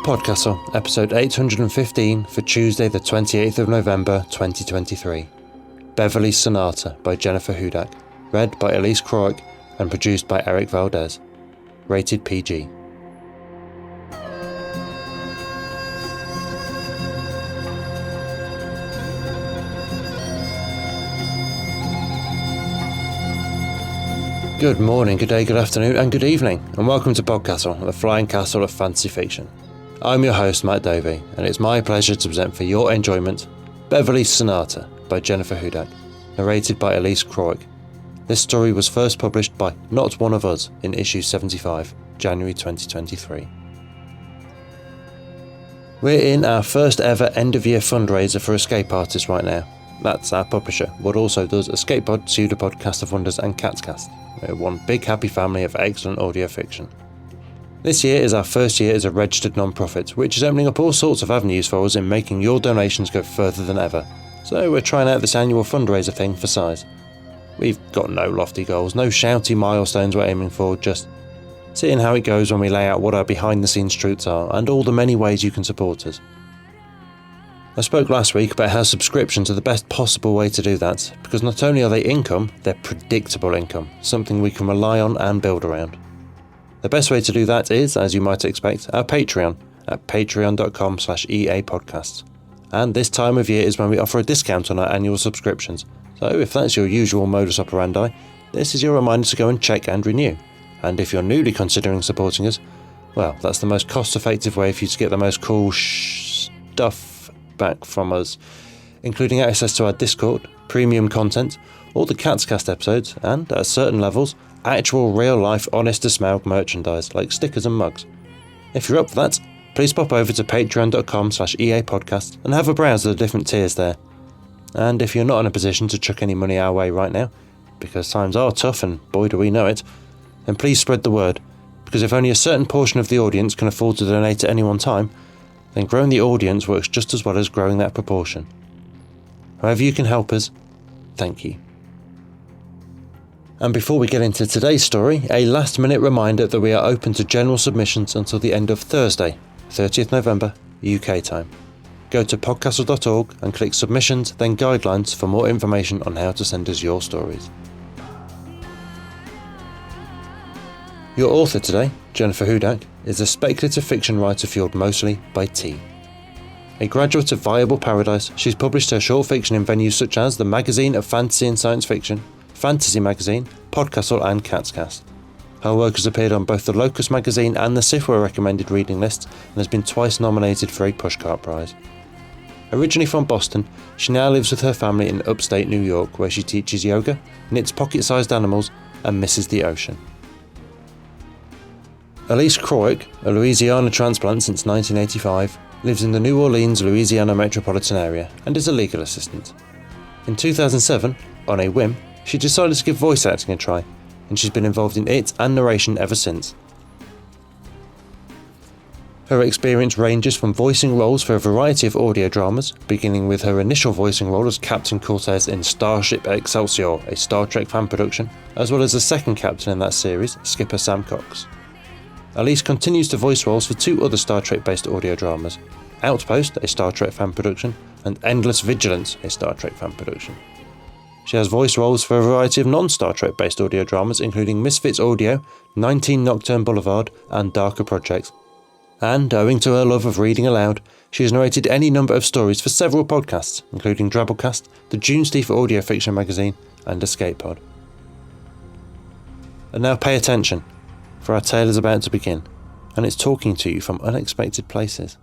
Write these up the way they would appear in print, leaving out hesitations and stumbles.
PodCastle, episode 815 for Tuesday the 28th of November 2023. Beverly's Sonata by Jennifer Hudak, read by Elise Croik and produced by Eric Valdes. Rated PG. Good morning, good day, good afternoon and good evening, and welcome to PodCastle, the flying castle of fantasy fiction. I'm your host, Matt Dovey, and it's my pleasure to present for your enjoyment Beverly's Sonata by Jennifer Hudak, narrated by Elise Croik. This story was first published by Not One of Us in issue 75, January 2023. We're in our first ever end-of-year fundraiser for Escape Artists right now. That's our publisher, but also does Escape Pod, Pseudopod, Cast of Wonders and Catscast. We're one big happy family of excellent audio fiction. This year is our first year as a registered non-profit, which is opening up all sorts of avenues for us in making your donations go further than ever. So we're trying out this annual fundraiser thing for size. We've got no lofty goals, no shouty milestones we're aiming for, just seeing how it goes when we lay out what our behind-the-scenes truths are and all the many ways you can support us. I spoke last week about how subscriptions are the best possible way to do that, because not only are they income, they're predictable income, something we can rely on and build around. The best way to do that is, as you might expect, our Patreon at patreon.com/EAPodcasts. And this time of year is when we offer a discount on our annual subscriptions. So if that's your usual modus operandi, this is your reminder to go and check and renew. And if you're newly considering supporting us, well, that's the most cost-effective way for you to get the most cool stuff back from us, including access to our Discord, premium content, all the Catscast episodes, and, at certain levels, actual real-life honest-to-smell merchandise like stickers and mugs. If you're up for that, please pop over to patreon.com/EAPodcast and have a browse of the different tiers there. And if you're not in a position to chuck any money our way right now, because times are tough and boy do we know it, then please spread the word, because if only a certain portion of the audience can afford to donate at any one time, then growing the audience works just as well as growing that proportion. However you can help us, thank you. And before we get into today's story, a last-minute reminder that we are open to general submissions until the end of Thursday, 30th November, UK time. Go to podcastle.org and click Submissions, then Guidelines for more information on how to send us your stories. Your author today, Jennifer Hudak, is a speculative fiction writer fueled mostly by tea. A graduate of Viable Paradise, she's published her short fiction in venues such as the Magazine of Fantasy and Science Fiction, Fantasy Magazine, PodCastle and Catscast. Her work has appeared on both the Locus Magazine and the Sifwa recommended reading list and has been twice nominated for a Pushcart Prize. Originally from Boston, she now lives with her family in upstate New York, where she teaches yoga, knits pocket-sized animals and misses the ocean. Elise Croik, a Louisiana transplant since 1985, lives in the New Orleans, Louisiana metropolitan area and is a legal assistant. In 2007, on a whim, she decided to give voice acting a try, and she's been involved in it and narration ever since. Her experience ranges from voicing roles for a variety of audio dramas, beginning with her initial voicing role as Captain Cortez in Starship Excelsior, a Star Trek fan production, as well as the second captain in that series, Skipper Sam Cox. Elise continues to voice roles for two other Star Trek-based audio dramas, Outpost, a Star Trek fan production, and Endless Vigilance, a Star Trek fan production. She has voice roles for a variety of non-Star Trek based audio dramas including Misfits Audio, 19 Nocturne Boulevard and Darker Projects. And, owing to her love of reading aloud, she has narrated any number of stories for several podcasts, including Drabblecast, the Junesteef Audio Fiction Magazine and Escape Pod. And now pay attention, for our tale is about to begin, and it's talking to you from unexpected places.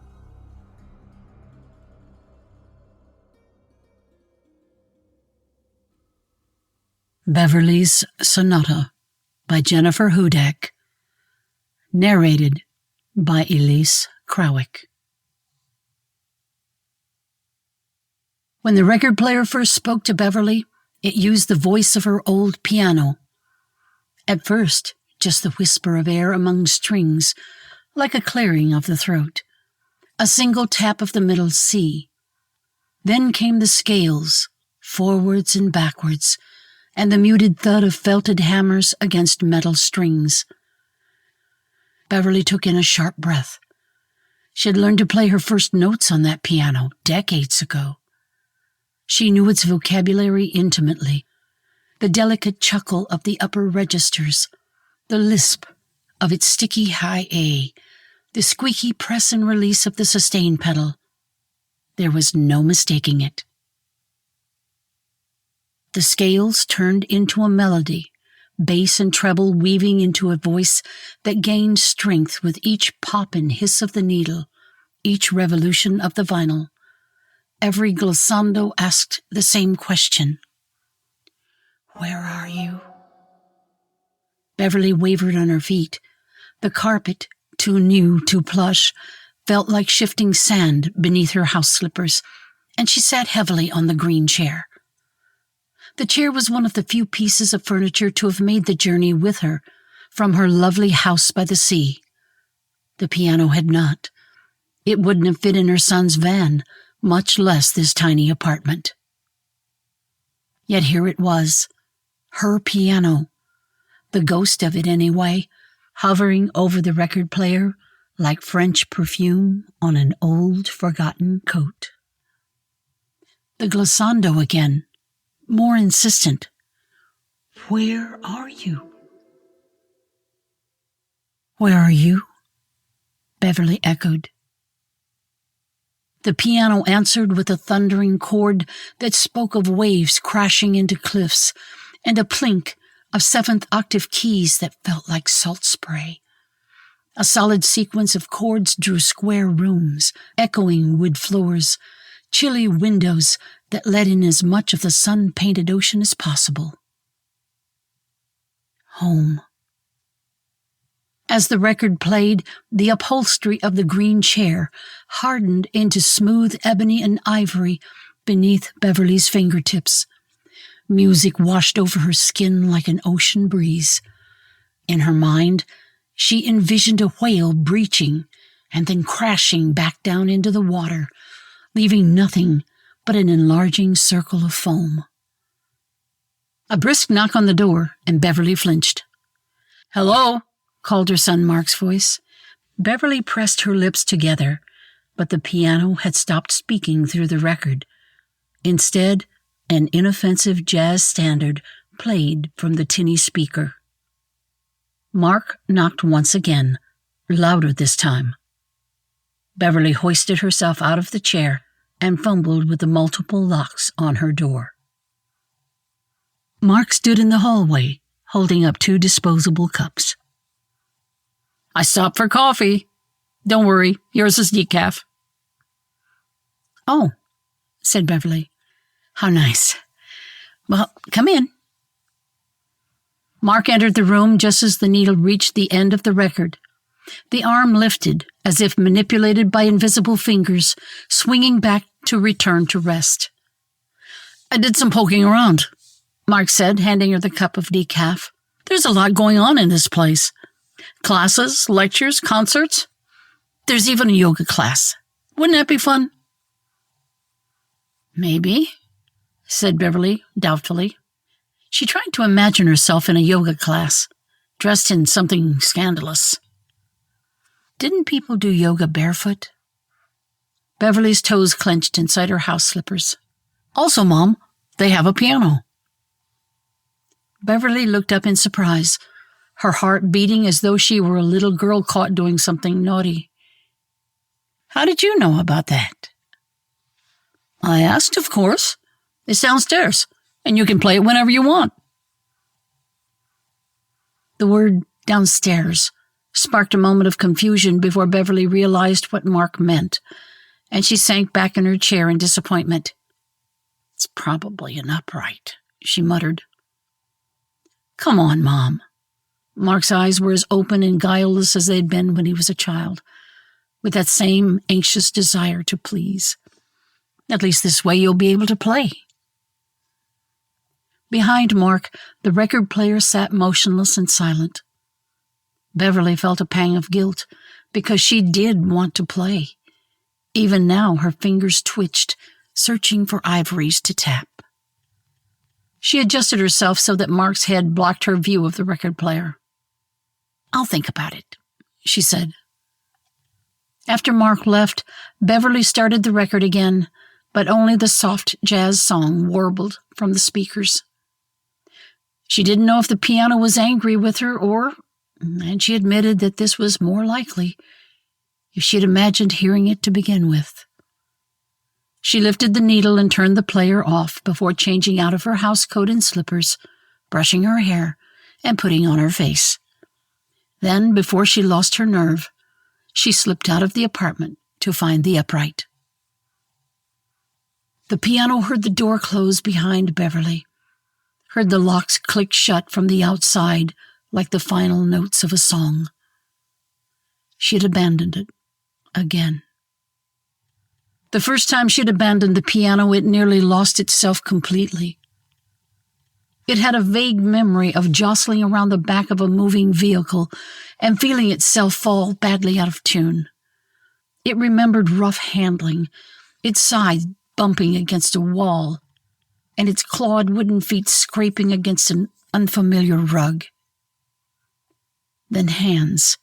Beverly's Sonata by Jennifer Hudak, narrated by Elise Croik. When the record player first spoke to Beverly, it used the voice of her old piano. At first, just the whisper of air among strings, like a clearing of the throat, a single tap of the middle C. Then came the scales, forwards and backwards, and the muted thud of felted hammers against metal strings. Beverly took in a sharp breath. She had learned to play her first notes on that piano decades ago. She knew its vocabulary intimately, the delicate chuckle of the upper registers, the lisp of its sticky high A, the squeaky press and release of the sustain pedal. There was no mistaking it. The scales turned into a melody, bass and treble weaving into a voice that gained strength with each pop and hiss of the needle, each revolution of the vinyl. Every glissando asked the same question. Where are you? Beverly wavered on her feet. The carpet, too new, too plush, felt like shifting sand beneath her house slippers, and she sat heavily on the green chair. The chair was one of the few pieces of furniture to have made the journey with her from her lovely house by the sea. The piano had not. It wouldn't have fit in her son's van, much less this tiny apartment. Yet here it was, her piano, the ghost of it anyway, hovering over the record player like French perfume on an old, forgotten coat. The glissando again, more insistent. Where are you? Where are you? Beverly echoed. The piano answered with a thundering chord that spoke of waves crashing into cliffs and a plink of seventh-octave keys that felt like salt spray. A solid sequence of chords drew square rooms, echoing wood floors, chilly windows that let in as much of the sun-painted ocean as possible. Home. As the record played, the upholstery of the green chair hardened into smooth ebony and ivory beneath Beverly's fingertips. Music washed over her skin like an ocean breeze. In her mind, she envisioned a whale breaching and then crashing back down into the water, leaving nothing but an enlarging circle of foam. A brisk knock on the door, and Beverly flinched. "Hello?" called her son Mark's voice. Beverly pressed her lips together, but the piano had stopped speaking through the record. Instead, an inoffensive jazz standard played from the tinny speaker. Mark knocked once again, louder this time. Beverly hoisted herself out of the chair and fumbled with the multiple locks on her door. Mark stood in the hallway, holding up 2 disposable cups. "I stopped for coffee. Don't worry, yours is decaf." "Oh," said Beverly. "How nice. Well, come in." Mark entered the room just as the needle reached the end of the record. The arm lifted, as if manipulated by invisible fingers, swinging back to return to rest. "I did some poking around," Mark said, handing her the cup of decaf. "There's a lot going on in this place. Classes, lectures, concerts. There's even a yoga class. Wouldn't that be fun?" "Maybe," said Beverly doubtfully. She tried to imagine herself in a yoga class, dressed in something scandalous. Didn't people do yoga barefoot? Beverly's toes clenched inside her house slippers. "Also, Mom, they have a piano." Beverly looked up in surprise, her heart beating as though she were a little girl caught doing something naughty. "How did you know about that?" "I asked, of course. It's downstairs, and you can play it whenever you want." The word downstairs sparked a moment of confusion before Beverly realized what Mark meant, and she sank back in her chair in disappointment. "It's probably an upright," she muttered. "Come on, Mom." Mark's eyes were as open and guileless as they'd been when he was a child, with that same anxious desire to please. "At least this way you'll be able to play." Behind Mark, the record player sat motionless and silent. Beverly felt a pang of guilt because she did want to play. Even now, her fingers twitched, searching for ivories to tap. She adjusted herself so that Mark's head blocked her view of the record player. "I'll think about it," she said. After Mark left, Beverly started the record again, but only the soft jazz song warbled from the speakers. She didn't know if the piano was angry with her and she admitted that this was more likely if she had imagined hearing it to begin with. She lifted the needle and turned the player off before changing out of her housecoat and slippers, brushing her hair, and putting on her face. Then, before she lost her nerve, she slipped out of the apartment to find the upright. The piano heard the door close behind Beverly, heard the locks click shut from the outside like the final notes of a song. She had abandoned it again. The first time she had abandoned the piano, it nearly lost itself completely. It had a vague memory of jostling around the back of a moving vehicle and feeling itself fall badly out of tune. It remembered rough handling, its side bumping against a wall, and its clawed wooden feet scraping against an unfamiliar rug. Then hands,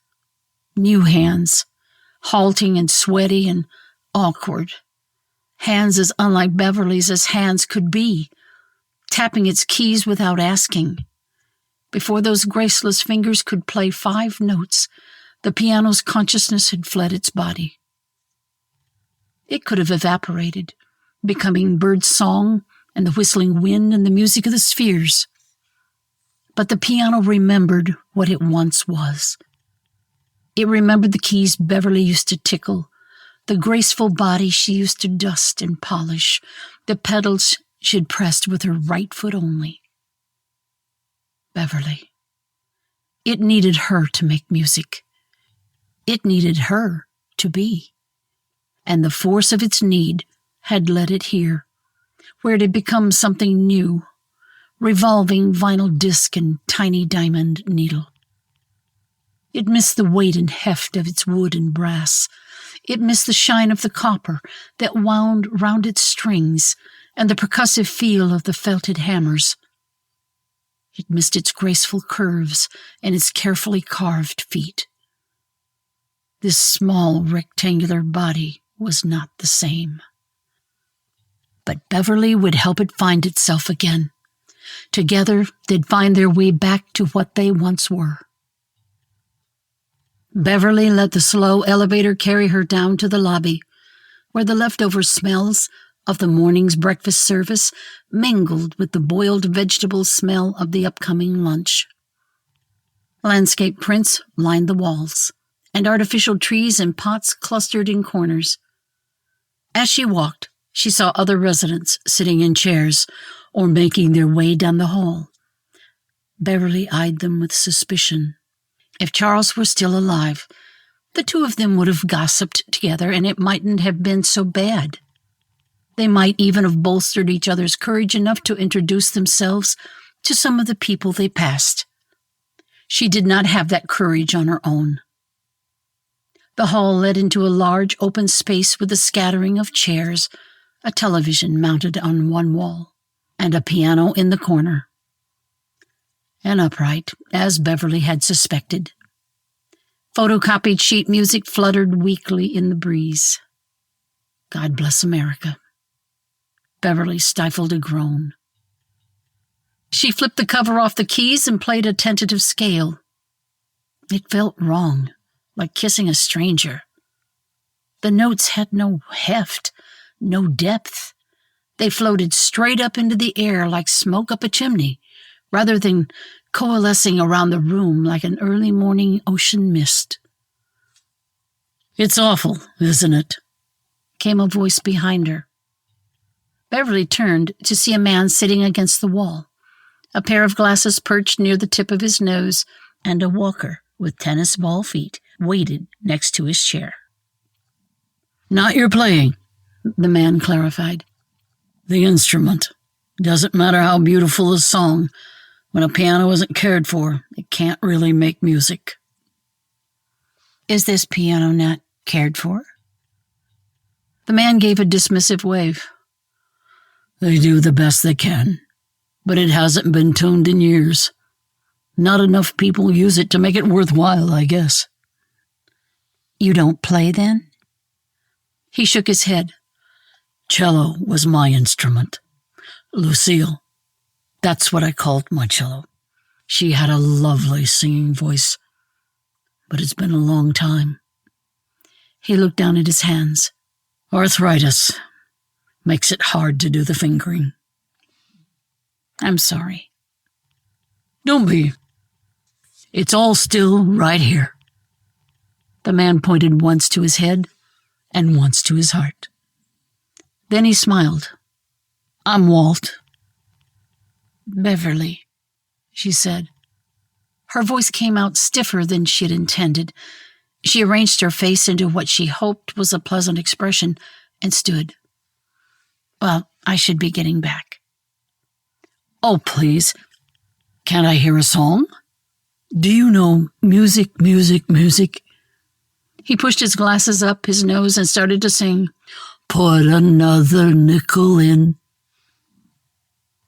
new hands, halting and sweaty and awkward. Hands as unlike Beverly's as hands could be, tapping its keys without asking. Before those graceless fingers could play 5 notes, the piano's consciousness had fled its body. It could have evaporated, becoming bird song and the whistling wind and the music of the spheres. But the piano remembered what it once was. It remembered the keys Beverly used to tickle, the graceful body she used to dust and polish, the pedals she'd pressed with her right foot only. Beverly. It needed her to make music. It needed her to be. And the force of its need had led it here, where it had become something new, revolving vinyl disc and tiny diamond needle. It missed the weight and heft of its wood and brass. It missed the shine of the copper that wound round its strings and the percussive feel of the felted hammers. It missed its graceful curves and its carefully carved feet. This small rectangular body was not the same. But Beverly would help it find itself again. Together, they'd find their way back to what they once were. Beverly let the slow elevator carry her down to the lobby, where the leftover smells of the morning's breakfast service mingled with the boiled vegetable smell of the upcoming lunch. Landscape prints lined the walls, and artificial trees and pots clustered in corners. As she walked, she saw other residents sitting in chairs or making their way down the hall. Beverly eyed them with suspicion. If Charles were still alive, the two of them would have gossiped together, and it mightn't have been so bad. They might even have bolstered each other's courage enough to introduce themselves to some of the people they passed. She did not have that courage on her own. The hall led into a large open space with a scattering of chairs, a television mounted on one wall, and a piano in the corner. And upright, as Beverly had suspected. Photocopied sheet music fluttered weakly in the breeze. God bless America. Beverly stifled a groan. She flipped the cover off the keys and played a tentative scale. It felt wrong, like kissing a stranger. The notes had no heft, no depth. They floated straight up into the air like smoke up a chimney, rather than coalescing around the room like an early morning ocean mist. "It's awful, isn't it?" came a voice behind her. Beverly turned to see a man sitting against the wall, a pair of glasses perched near the tip of his nose, and a walker with tennis ball feet waited next to his chair. "Not your playing," the man clarified. "The instrument. Doesn't matter how beautiful the song. When a piano isn't cared for, it can't really make music." "Is this piano not cared for?" The man gave a dismissive wave. "They do the best they can, but it hasn't been tuned in years. Not enough people use it to make it worthwhile, I guess." You don't play, then? He shook his head. Cello was my instrument. Lucille. That's what I called my cello. She had a lovely singing voice, but it's been a long time. He looked down at his hands. Arthritis makes it hard to do the fingering. I'm sorry. Don't be. It's all still right here. The man pointed once to his head and once to his heart. Then he smiled. I'm Walt. Beverly, she said. Her voice came out stiffer than she had intended. She arranged her face into what she hoped was a pleasant expression and stood. Well, I should be getting back. Oh, please. Can't I hear a song? Do you know music, music, music? He pushed his glasses up his nose and started to sing, Put another nickel in.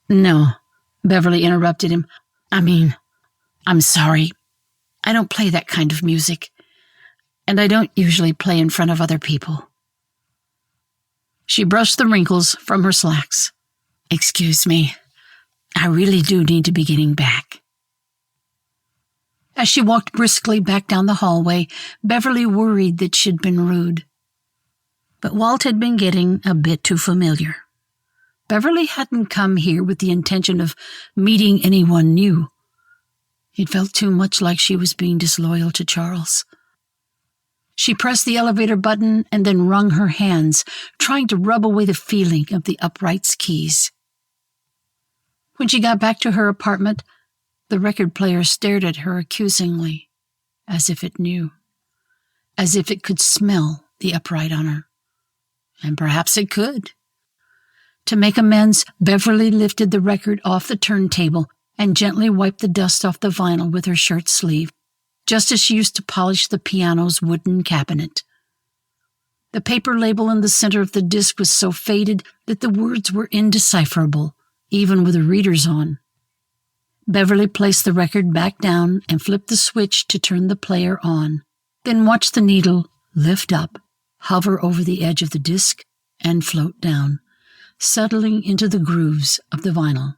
No, Beverly interrupted him. I'm sorry. I don't play that kind of music, and I don't usually play in front of other people. She brushed the wrinkles from her slacks. Excuse me, I really do need to be getting back. As she walked briskly back down the hallway, Beverly worried that she'd been rude. But Walt had been getting a bit too familiar. Beverly hadn't come here with the intention of meeting anyone new. It felt too much like she was being disloyal to Charles. She pressed the elevator button and then wrung her hands, trying to rub away the feeling of the upright's keys. When she got back to her apartment, the record player stared at her accusingly, as if it knew, as if it could smell the upright on her. And perhaps it could. To make amends, Beverly lifted the record off the turntable and gently wiped the dust off the vinyl with her shirt sleeve, just as she used to polish the piano's wooden cabinet. The paper label in the center of the disc was so faded that the words were indecipherable, even with the readers on. Beverly placed the record back down and flipped the switch to turn the player on, then watched the needle lift up, hover over the edge of the disc, and float down, settling into the grooves of the vinyl.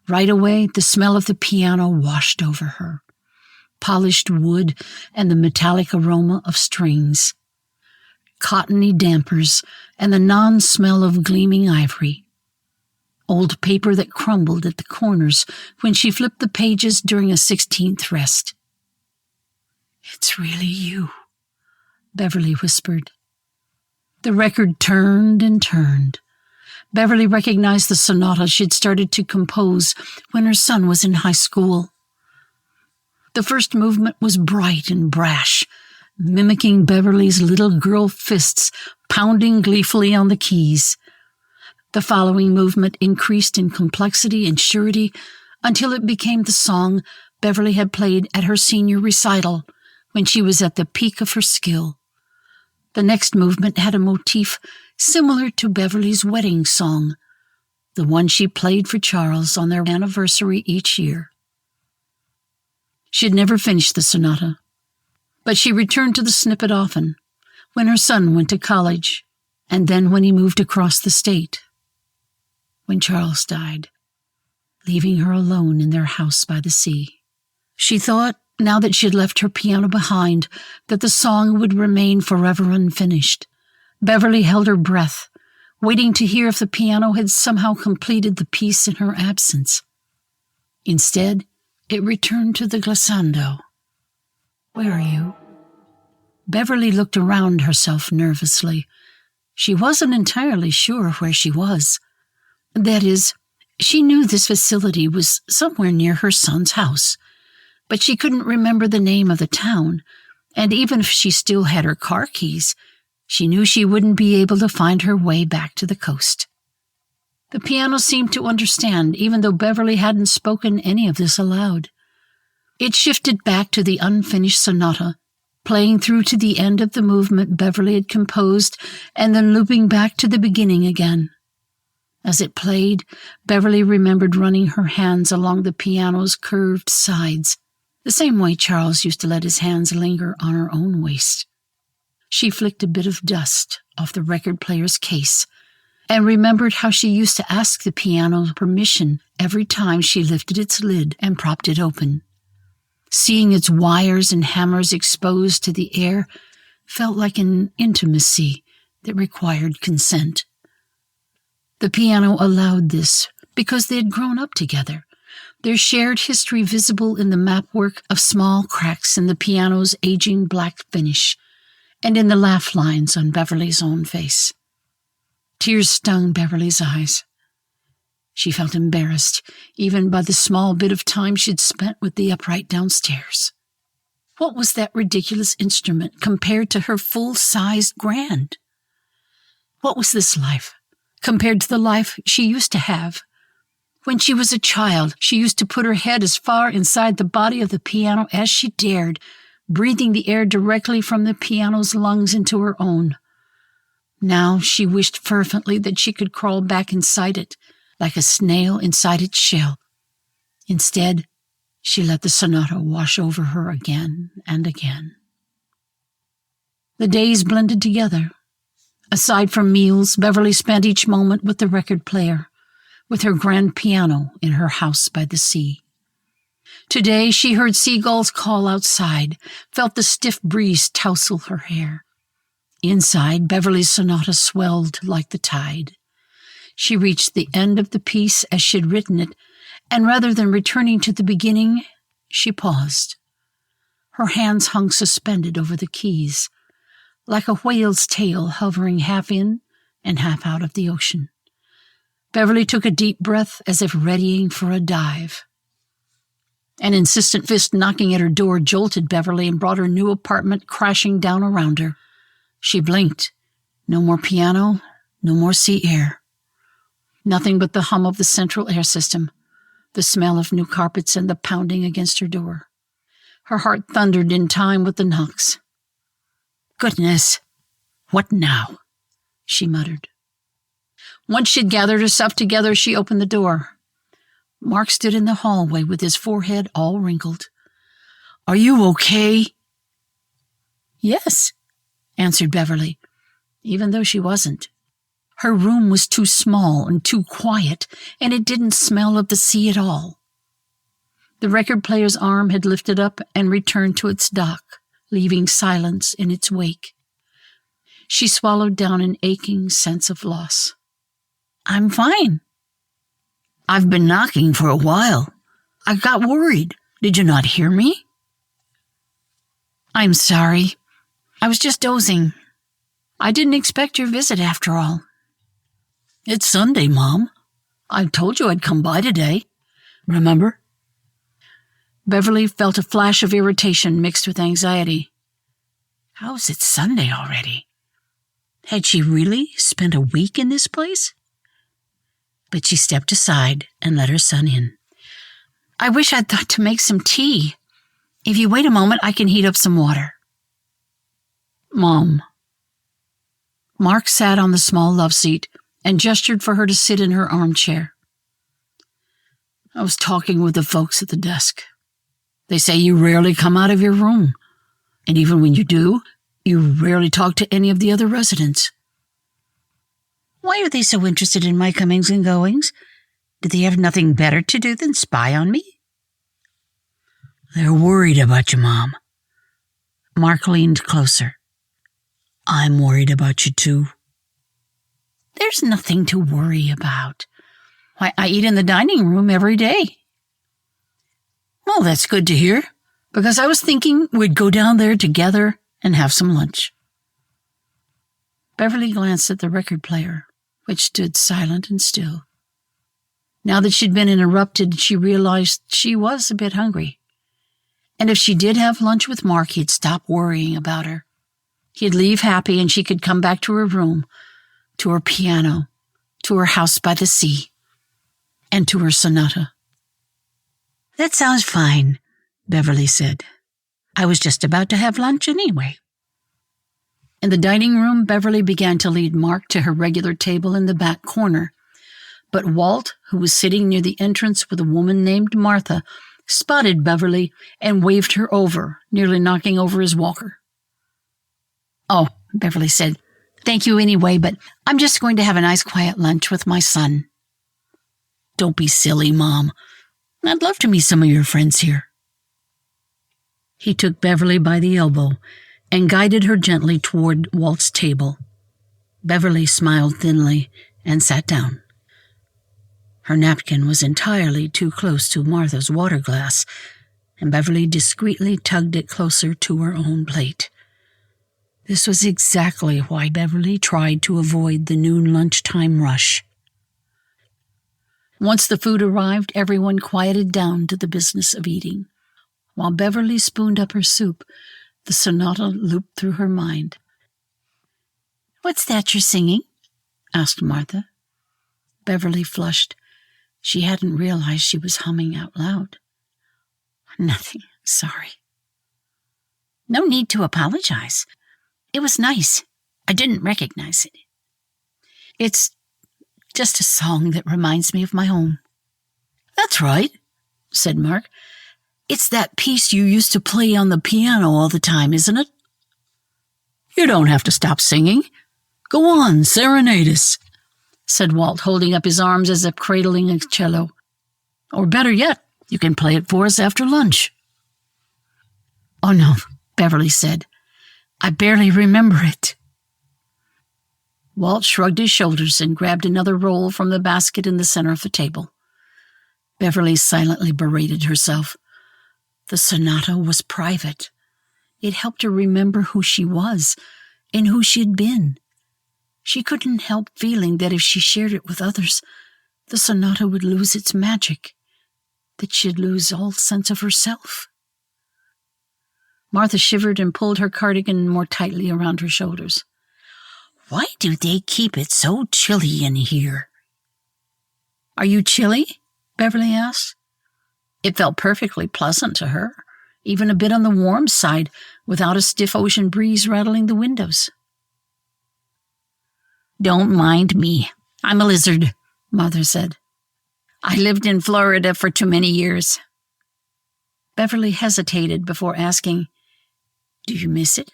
Right away, the smell of the piano washed over her. Polished wood and the metallic aroma of strings. Cottony dampers and the non-smell of gleaming ivory. Old paper that crumbled at the corners when she flipped the pages during a 16th rest. It's really you, Beverly whispered. The record turned and turned. Beverly recognized the sonata she'd started to compose when her son was in high school. The first movement was bright and brash, mimicking Beverly's little girl fists pounding gleefully on the keys. The following movement increased in complexity and surety until it became the song Beverly had played at her senior recital when she was at the peak of her skill. The next movement had a motif similar to Beverly's wedding song, the one she played for Charles on their anniversary each year. She had never finished the sonata, but she returned to the snippet often, when her son went to college, and then when he moved across the state. When Charles died, leaving her alone in their house by the sea. She thought, now that she had left her piano behind, that the song would remain forever unfinished. Beverly held her breath, waiting to hear if the piano had somehow completed the piece in her absence. Instead, it returned to the glissando. Where are you? Beverly looked around herself nervously. She wasn't entirely sure where she was. That is, she knew this facility was somewhere near her son's house, but she couldn't remember the name of the town, and even if she still had her car keys, she knew she wouldn't be able to find her way back to the coast. The piano seemed to understand, even though Beverly hadn't spoken any of this aloud. It shifted back to the unfinished sonata, playing through to the end of the movement Beverly had composed, and then looping back to the beginning again. As it played, Beverly remembered running her hands along the piano's curved sides, the same way Charles used to let his hands linger on her own waist. She flicked a bit of dust off the record player's case and remembered how she used to ask the piano permission every time she lifted its lid and propped it open. Seeing its wires and hammers exposed to the air felt like an intimacy that required consent. The piano allowed this because they had grown up together, their shared history visible in the mapwork of small cracks in the piano's aging black finish and in the laugh lines on Beverly's own face. Tears stung Beverly's eyes. She felt embarrassed, even by the small bit of time she'd spent with the upright downstairs. What was that ridiculous instrument compared to her full-sized grand? What was this life compared to the life she used to have? When she was a child, she used to put her head as far inside the body of the piano as she dared, breathing the air directly from the piano's lungs into her own. Now she wished fervently that she could crawl back inside it, like a snail inside its shell. Instead, she let the sonata wash over her again and again. The days blended together. Aside from meals, Beverly spent each moment with the record player, with her grand piano in her house by the sea. Today she heard seagulls call outside, felt the stiff breeze tousle her hair. Inside, Beverly's sonata swelled like the tide. She reached the end of the piece as she'd written it, and rather than returning to the beginning, she paused. Her hands hung suspended over the keys, like a whale's tail hovering half in and half out of the ocean. Beverly took a deep breath as if readying for a dive. An insistent fist knocking at her door jolted Beverly and brought her new apartment crashing down around her. She blinked. No more piano, no more sea air. Nothing but the hum of the central air system, the smell of new carpets and the pounding against her door. Her heart thundered in time with the knocks. "Goodness, what now?" she muttered. Once she'd gathered herself together, she opened the door. Mark stood in the hallway with his forehead all wrinkled. "Are you okay?" "Yes," answered Beverly, even though she wasn't. Her room was too small and too quiet, and it didn't smell of the sea at all. The record player's arm had lifted up and returned to its dock, leaving silence in its wake. She swallowed down an aching sense of loss. "I'm fine. I've been knocking for a while. I got worried. Did you not hear me?" "I'm sorry. I was just dozing. I didn't expect your visit after all." "It's Sunday, Mom. I told you I'd come by today. Remember?" Beverly felt a flash of irritation mixed with anxiety. How is it Sunday already? Had she really spent a week in this place? But she stepped aside and let her son in. "I wish I'd thought to make some tea. If you wait a moment, I can heat up some water." "Mom." Mark sat on the small love seat and gestured for her to sit in her armchair. "I was talking with the folks at the desk. They say you rarely come out of your room, and even when you do, you rarely talk to any of the other residents." "Why are they so interested in my comings and goings? Do they have nothing better to do than spy on me?" "They're worried about you, Mom." Mark leaned closer. "I'm worried about you, too." "There's nothing to worry about. Why, I eat in the dining room every day." "Well, that's good to hear, because I was thinking we'd go down there together and have some lunch." Beverly glanced at the record player, which stood silent and still. Now that she'd been interrupted, she realized she was a bit hungry. And if she did have lunch with Mark, he'd stop worrying about her. He'd leave happy and she could come back to her room, to her piano, to her house by the sea, and to her sonata. "That sounds fine," Beverly said. "I was just about to have lunch anyway." In the dining room, Beverly began to lead Mark to her regular table in the back corner. But Walt, who was sitting near the entrance with a woman named Martha, spotted Beverly and waved her over, nearly knocking over his walker. "Oh, Beverly said. "Thank you anyway, but I'm just going to have a nice quiet lunch with my son." "Don't be silly, Mom. I'd love to meet some of your friends here." He took Beverly by the elbow and guided her gently toward Walt's table. Beverly smiled thinly and sat down. Her napkin was entirely too close to Martha's water glass, and Beverly discreetly tugged it closer to her own plate. This was exactly why Beverly tried to avoid the noon lunchtime rush. Once the food arrived, everyone quieted down to the business of eating. While Beverly spooned up her soup, the sonata looped through her mind. "What's that you're singing?" asked Martha. Beverly flushed. She hadn't realized she was humming out loud. "Nothing, sorry." "No need to apologize. It was nice. I didn't recognize it. It's just a song that reminds me of my home." "That's right," said Mark. "It's that piece you used to play on the piano all the time, isn't it?" "You don't have to stop singing. Go on, serenade us," said Walt, holding up his arms as if cradling a cello. "Or better yet, you can play it for us after lunch." "Oh no," Beverly said. "I barely remember it." Walt shrugged his shoulders and grabbed another roll from the basket in the center of the table. Beverly silently berated herself. The sonata was private. It helped her remember who she was and who she had been. She couldn't help feeling that if she shared it with others, the sonata would lose its magic, that she'd lose all sense of herself. Martha shivered and pulled her cardigan more tightly around her shoulders. "Why do they keep it so chilly in here?" "Are you chilly?" Beverly asked. It felt perfectly pleasant to her, even a bit on the warm side, without a stiff ocean breeze rattling the windows. "Don't mind me. I'm a lizard," Mother said. "I lived in Florida for too many years." Beverly hesitated before asking, "Do you miss it?"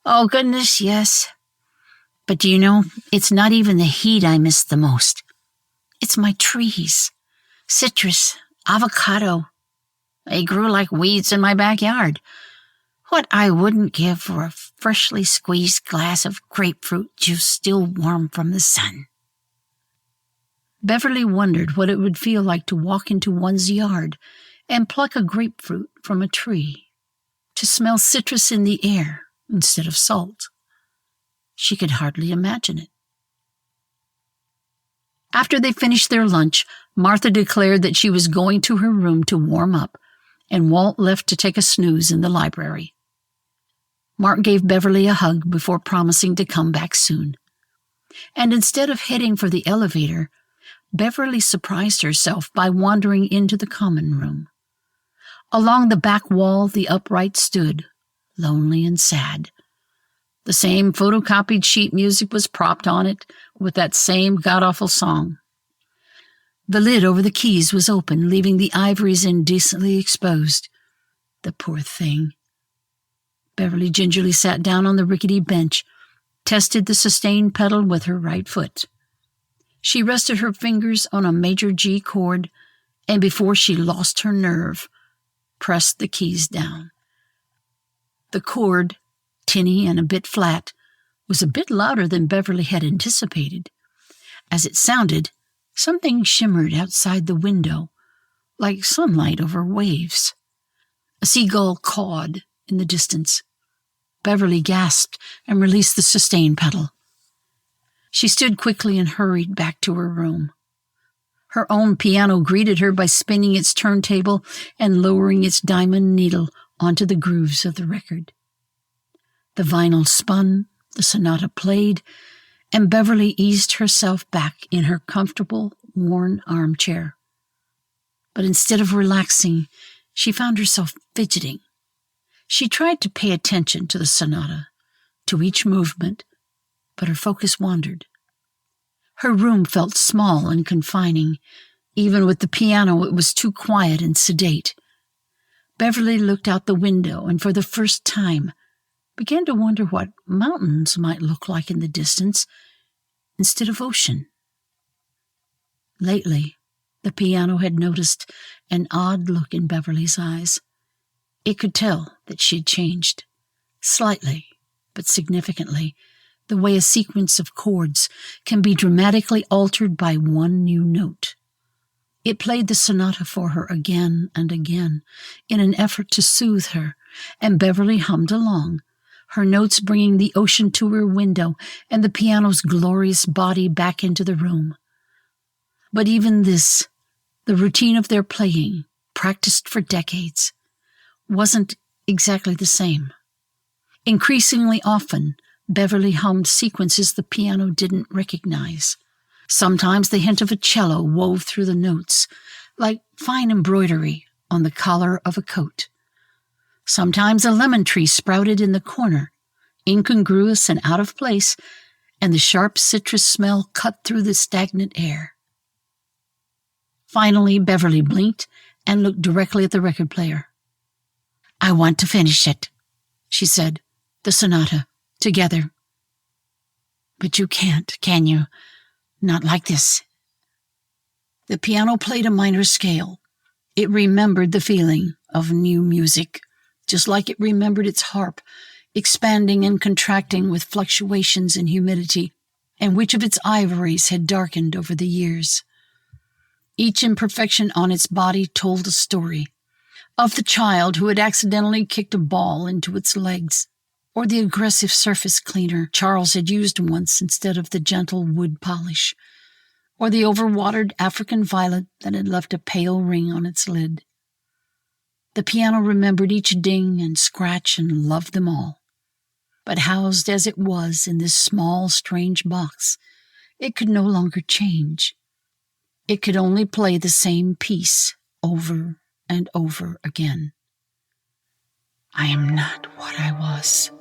"Oh, goodness, yes. But do you know, it's not even the heat I miss the most. It's my trees. Citrus, avocado. They grew like weeds in my backyard. What I wouldn't give for a freshly squeezed glass of grapefruit juice still warm from the sun." Beverly wondered what it would feel like to walk into one's yard and pluck a grapefruit from a tree, to smell citrus in the air instead of salt. She could hardly imagine it. After they finished their lunch, Martha declared that she was going to her room to warm up, and Walt left to take a snooze in the library. Mark gave Beverly a hug before promising to come back soon. And instead of heading for the elevator, Beverly surprised herself by wandering into the common room. Along the back wall, the upright stood, lonely and sad. The same photocopied sheet music was propped on it with that same god-awful song. The lid over the keys was open, leaving the ivories indecently exposed. The poor thing. Beverly gingerly sat down on the rickety bench, tested the sustain pedal with her right foot. She rested her fingers on a major G chord, and before she lost her nerve, pressed the keys down. The chord, tinny and a bit flat, was a bit louder than Beverly had anticipated. As it sounded, something shimmered outside the window, like sunlight over waves. A seagull cawed in the distance. Beverly gasped and released the sustain pedal. She stood quickly and hurried back to her room. Her own piano greeted her by spinning its turntable and lowering its diamond needle onto the grooves of the record. The vinyl spun, the sonata played, and Beverly eased herself back in her comfortable, worn armchair. But instead of relaxing, she found herself fidgeting. She tried to pay attention to the sonata, to each movement, but her focus wandered. Her room felt small and confining. Even with the piano, it was too quiet and sedate. Beverly looked out the window, and for the first time, began to wonder what mountains might look like in the distance instead of ocean. Lately, the piano had noticed an odd look in Beverly's eyes. It could tell that she had changed, slightly, but significantly, the way a sequence of chords can be dramatically altered by one new note. It played the sonata for her again and again in an effort to soothe her, and Beverly hummed along, her notes bringing the ocean to her window and the piano's glorious body back into the room. But even this, the routine of their playing, practiced for decades, wasn't exactly the same. Increasingly often, Beverly hummed sequences the piano didn't recognize. Sometimes the hint of a cello wove through the notes, like fine embroidery on the collar of a coat. Sometimes a lemon tree sprouted in the corner, incongruous and out of place, and the sharp citrus smell cut through the stagnant air. Finally, Beverly blinked and looked directly at the record player. "I want to finish it," she said, "the sonata, together." "But you can't, can you? Not like this." The piano played a minor scale. It remembered the feeling of new music, just like it remembered its harp, expanding and contracting with fluctuations in humidity, and which of its ivories had darkened over the years. Each imperfection on its body told a story, of the child who had accidentally kicked a ball into its legs, or the aggressive surface cleaner Charles had used once instead of the gentle wood polish, or the overwatered African violet that had left a pale ring on its lid. The piano remembered each ding and scratch and loved them all. But housed as it was in this small, strange box, it could no longer change. It could only play the same piece over and over again. "I am not what I was,"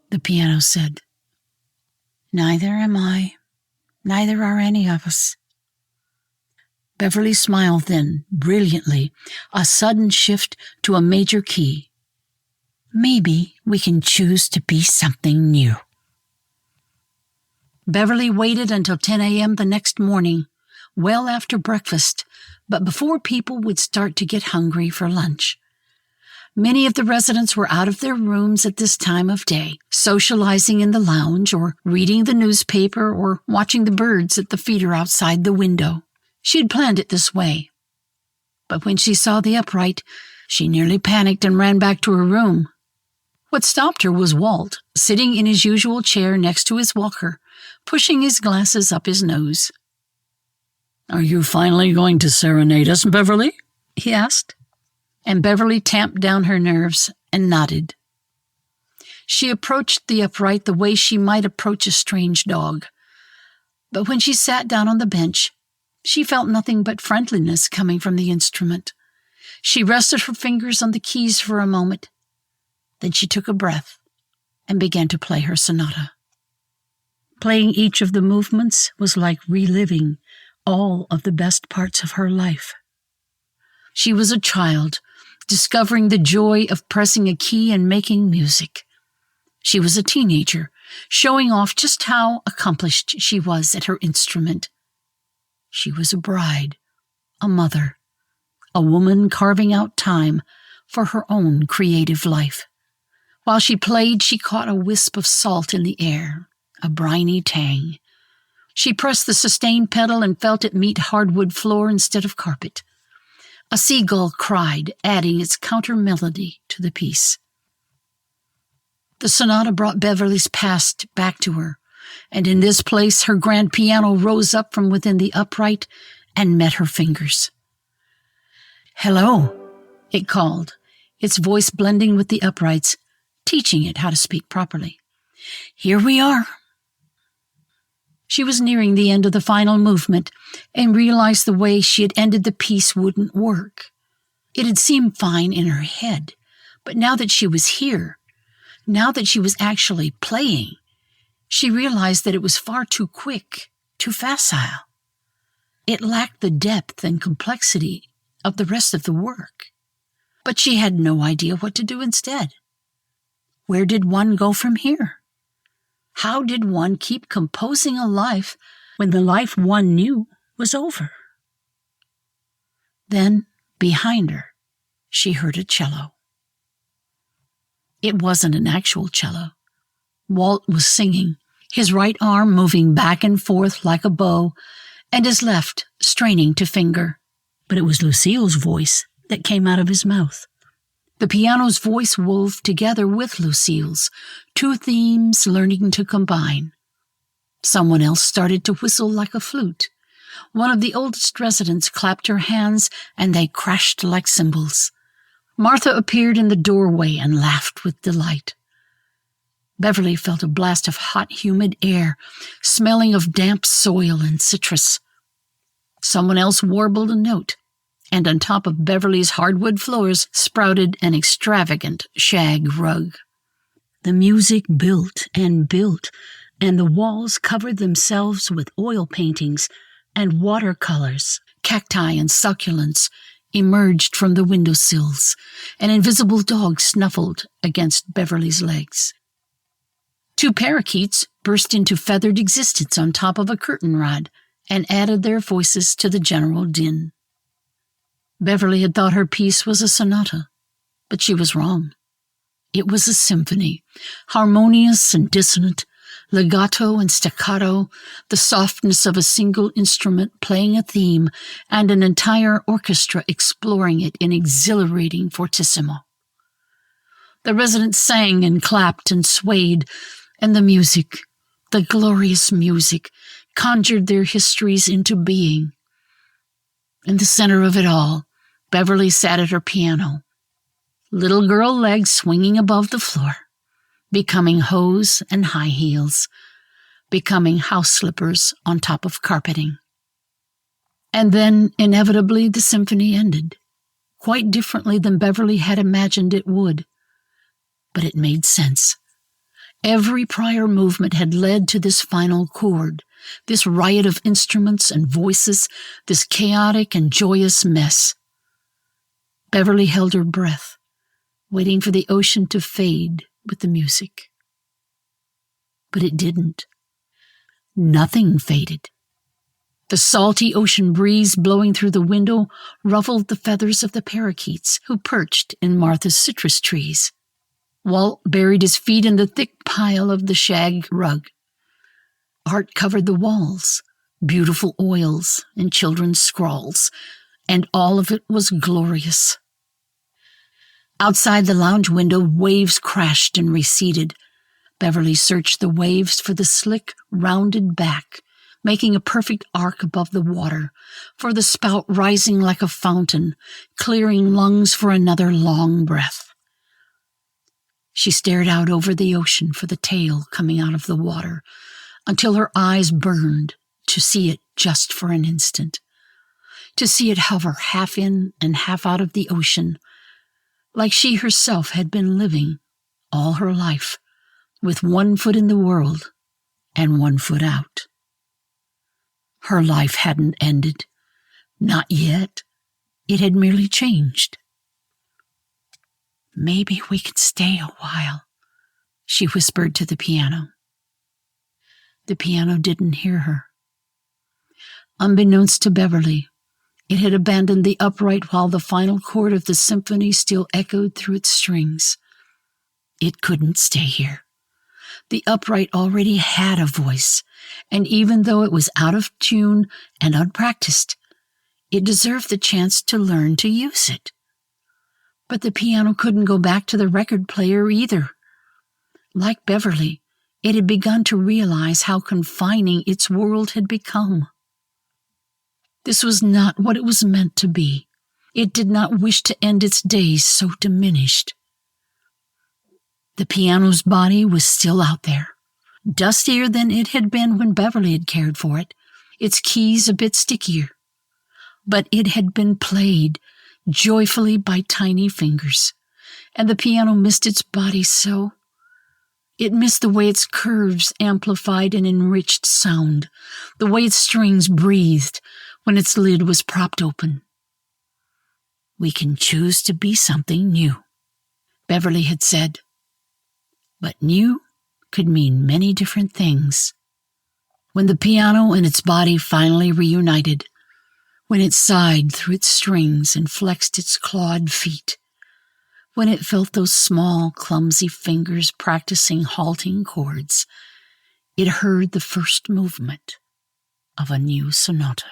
the piano said. "Neither am I. Neither are any of us." Beverly smiled then, brilliantly, a sudden shift to a major key. "Maybe we can choose to be something new." Beverly waited until 10 a.m. the next morning, well after breakfast, but before people would start to get hungry for lunch. Many of the residents were out of their rooms at this time of day, socializing in the lounge or reading the newspaper or watching the birds at the feeder outside the window. She had planned it this way. But when she saw the upright, she nearly panicked and ran back to her room. What stopped her was Walt, sitting in his usual chair next to his walker, pushing his glasses up his nose. "Are you finally going to serenade us, Beverly?" he asked. And Beverly tamped down her nerves and nodded. She approached the upright the way she might approach a strange dog. But when she sat down on the bench, she felt nothing but friendliness coming from the instrument. She rested her fingers on the keys for a moment. Then she took a breath and began to play her sonata. Playing each of the movements was like reliving all of the best parts of her life. She was a child, discovering the joy of pressing a key and making music. She was a teenager, showing off just how accomplished she was at her instrument. She was a bride, a mother, a woman carving out time for her own creative life. While she played, she caught a wisp of salt in the air, a briny tang. She pressed the sustain pedal and felt it meet hardwood floor instead of carpet. A seagull cried, adding its counter-melody to the piece. The sonata brought Beverly's past back to her, and in this place her grand piano rose up from within the upright and met her fingers. "Hello," it called, its voice blending with the upright's, teaching it how to speak properly. "Here we are." She was nearing the end of the final movement and realized the way she had ended the piece wouldn't work. It had seemed fine in her head, but now that she was here, now that she was actually playing, she realized that it was far too quick, too facile. It lacked the depth and complexity of the rest of the work. But she had no idea what to do instead. Where did one go from here? How did one keep composing a life when the life one knew was over? Then, behind her, she heard a cello. It wasn't an actual cello. Walt was singing, his right arm moving back and forth like a bow, and his left straining to finger. But it was Lucille's voice that came out of his mouth. The piano's voice wove together with Lucille's, two themes learning to combine. Someone else started to whistle like a flute. One of the oldest residents clapped her hands, and they crashed like cymbals. Martha appeared in the doorway and laughed with delight. Beverly felt a blast of hot, humid air, smelling of damp soil and citrus. Someone else warbled a note, and on top of Beverly's hardwood floors sprouted an extravagant shag rug. The music built, and the walls covered themselves with oil paintings and watercolors. Cacti and succulents emerged from the windowsills. An invisible dog snuffled against Beverly's legs. Two parakeets burst into feathered existence on top of a curtain rod and added their voices to the general din. Beverly had thought her piece was a sonata, but she was wrong. It was a symphony, harmonious and dissonant, legato and staccato, the softness of a single instrument playing a theme and an entire orchestra exploring it in exhilarating fortissimo. The residents sang and clapped and swayed, and the music, the glorious music, conjured their histories into being. In the center of it all, Beverly sat at her piano, little girl legs swinging above the floor, becoming hose and high heels, becoming house slippers on top of carpeting. And then, inevitably, the symphony ended, quite differently than Beverly had imagined it would. But it made sense. Every prior movement had led to this final chord, this riot of instruments and voices, this chaotic and joyous mess. Beverly held her breath, waiting for the ocean to fade with the music. But it didn't. Nothing faded. The salty ocean breeze blowing through the window ruffled the feathers of the parakeets who perched in Martha's citrus trees. Walt buried his feet in the thick pile of the shag rug. Art covered the walls, beautiful oils and children's scrawls, and all of it was glorious. Outside the lounge window, waves crashed and receded. Beverly searched the waves for the slick, rounded back, making a perfect arc above the water, for the spout rising like a fountain, clearing lungs for another long breath. She stared out over the ocean for the tail coming out of the water, until her eyes burned to see it just for an instant, to see it hover half in and half out of the ocean, like she herself had been living all her life, with one foot in the world and one foot out. Her life hadn't ended. Not yet. It had merely changed. "Maybe we could stay a while," she whispered to the piano. The piano didn't hear her. Unbeknownst to Beverly, it had abandoned the upright while the final chord of the symphony still echoed through its strings. It couldn't stay here. The upright already had a voice, and even though it was out of tune and unpracticed, it deserved the chance to learn to use it. But the piano couldn't go back to the record player either. Like Beverly, it had begun to realize how confining its world had become. This was not what it was meant to be. It did not wish to end its days so diminished. The piano's body was still out there, dustier than it had been when Beverly had cared for it, its keys a bit stickier. But it had been played joyfully by tiny fingers, and the piano missed its body so. It missed the way its curves amplified and enriched sound, the way its strings breathed when its lid was propped open. "We can choose to be something new," Beverly had said. but new could mean many different things. When the piano and its body finally reunited, when it sighed through its strings and flexed its clawed feet, when it felt those small, clumsy fingers practicing halting chords, it heard the first movement of a new sonata.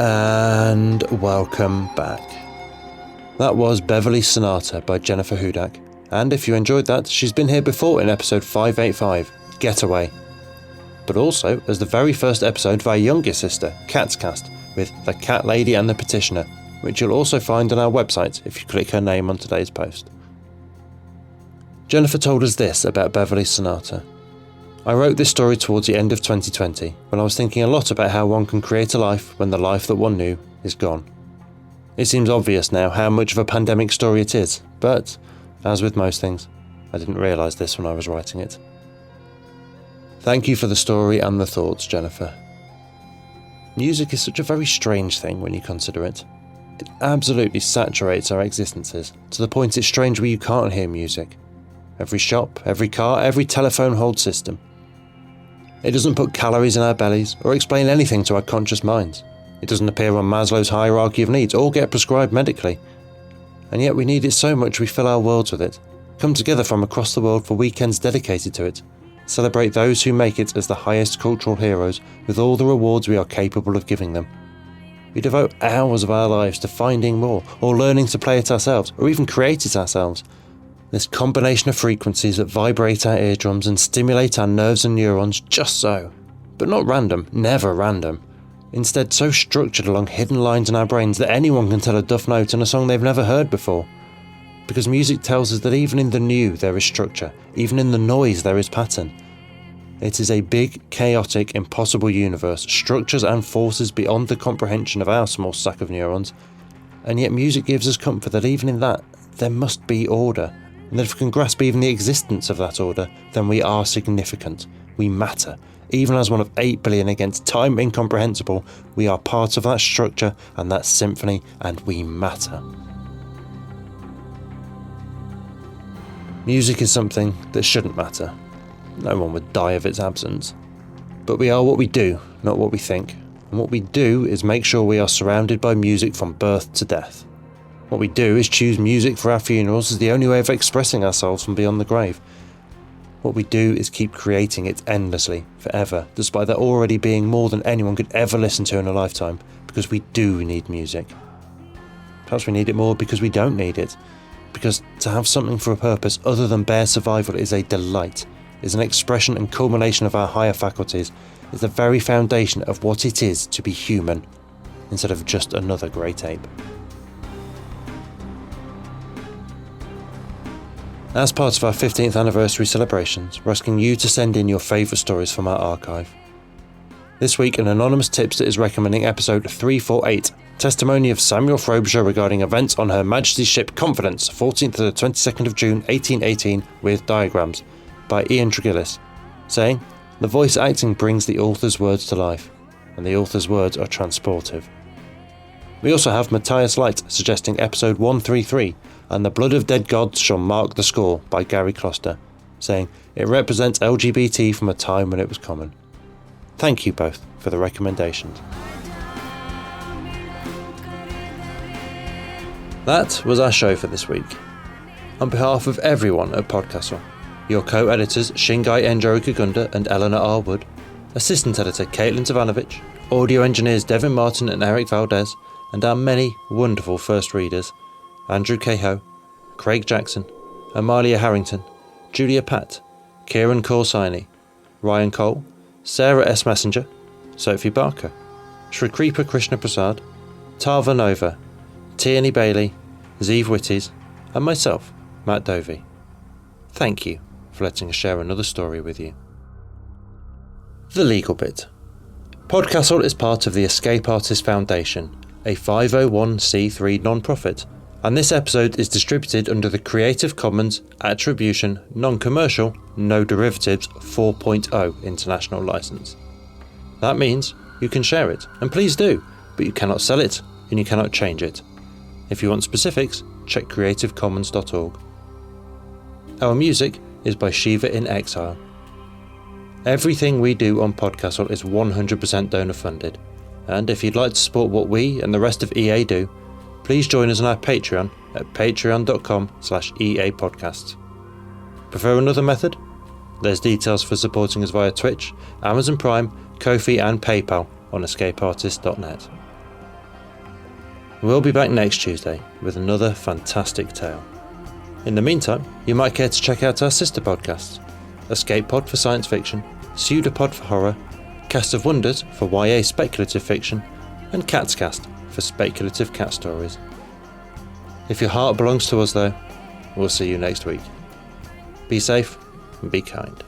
And welcome back. That was Beverly Sonata by Jennifer Hudak, and if you enjoyed that, she's been here before in episode 585, Getaway, but also as the very first episode of our youngest sister, Cat's Cast, with The Cat Lady and the Petitioner, which you'll also find on our website if you click her name on today's post. Jennifer told us this about Beverly Sonata. I wrote this story towards the end of 2020, when I was thinking a lot about how one can create a life when the life that one knew is gone. It seems obvious now how much of a pandemic story it is, but, as with most things, I didn't realise this when I was writing it. Thank you for the story and the thoughts, Jennifer. Music is such a very strange thing when you consider it. It absolutely saturates our existences, to the point it's strange where you can't hear music. Every shop, every car, every telephone holds system. It doesn't put calories in our bellies or explain anything to our conscious minds. It doesn't appear on Maslow's hierarchy of needs or get prescribed medically. And yet we need it so much we fill our worlds with it, come together from across the world for weekends dedicated to it, celebrate those who make it as the highest cultural heroes with all the rewards we are capable of giving them. We devote hours of our lives to finding more, or learning to play it ourselves, or even create it ourselves. This combination of frequencies that vibrate our eardrums and stimulate our nerves and neurons just so. But not random, never random. Instead so structured along hidden lines in our brains that anyone can tell a duff note in a song they've never heard before. Because music tells us that even in the new there is structure, even in the noise there is pattern. It is a big, chaotic, impossible universe, structures and forces beyond the comprehension of our small sack of neurons. And yet music gives us comfort that even in that, there must be order. And that if we can grasp even the existence of that order, then we are significant. We matter. Even as one of 8 billion against time incomprehensible, we are part of that structure and that symphony, and we matter. Music is something that shouldn't matter. No one would die of its absence. But we are what we do, not what we think. And what we do is make sure we are surrounded by music from birth to death. What we do is choose music for our funerals as the only way of expressing ourselves from beyond the grave. What we do is keep creating it endlessly, forever, despite there already being more than anyone could ever listen to in a lifetime, because we do need music. Perhaps we need it more because we don't need it, because to have something for a purpose other than bare survival is a delight, is an expression and culmination of our higher faculties, is the very foundation of what it is to be human, instead of just another great ape. As part of our 15th anniversary celebrations, we're asking you to send in your favourite stories from our archive. This week, an anonymous tipster is recommending episode 348, Testimony of Samuel Frobisher regarding events on Her Majesty's ship Confidence, 14th to the 22nd of June 1818, with diagrams, by Ian Tregillis, saying, the voice acting brings the author's words to life, and the author's words are transportive. We also have Matthias Light suggesting episode 133, And the Blood of Dead Gods Shall Mark the Score by Gary Kloster, saying it represents LGBT from a time when it was common. Thank you both for the recommendations. That was our show for this week. On behalf of everyone at PodCastle, your co-editors Shingai Enjori Kagunda and Eleanor R. Wood, assistant editor Caitlin Zavanovich, audio engineers Devin Martin and Eric Valdes, and our many wonderful first readers, Andrew Cahoe, Craig Jackson, Amalia Harrington, Julia Patt, Kieran Corsini, Ryan Cole, Sarah S. Messenger, Sophie Barker, Shrikripa Krishna Prasad, Tava Nova, Tierney Bailey, Zeev Witties, and myself, Matt Dovey. Thank you for letting us share another story with you. The legal bit. PodCastle is part of the Escape Artist Foundation, a 501c3 non-profit, and this episode is distributed under the Creative Commons Attribution Non-Commercial No Derivatives 4.0 international license. That means you can share it, and please do, but you cannot sell it and you cannot change it. If you want specifics, check creativecommons.org. Our music is by Shiva in Exile. Everything we do on PodCastle is 100% donor funded, and if you'd like to support what we and the rest of EA do, please join us on our Patreon at patreon.com/EApodcasts. Prefer another method? There's details for supporting us via Twitch, Amazon Prime, Ko-fi and PayPal on escapeartist.net. We'll be back next Tuesday with another fantastic tale. In the meantime, you might care to check out our sister podcasts: Escape Pod for science fiction, Pseudopod for horror, Cast of Wonders for YA speculative fiction, and Catscast for speculative cat stories. If your heart belongs to us though, we'll see you next week. Be safe and be kind.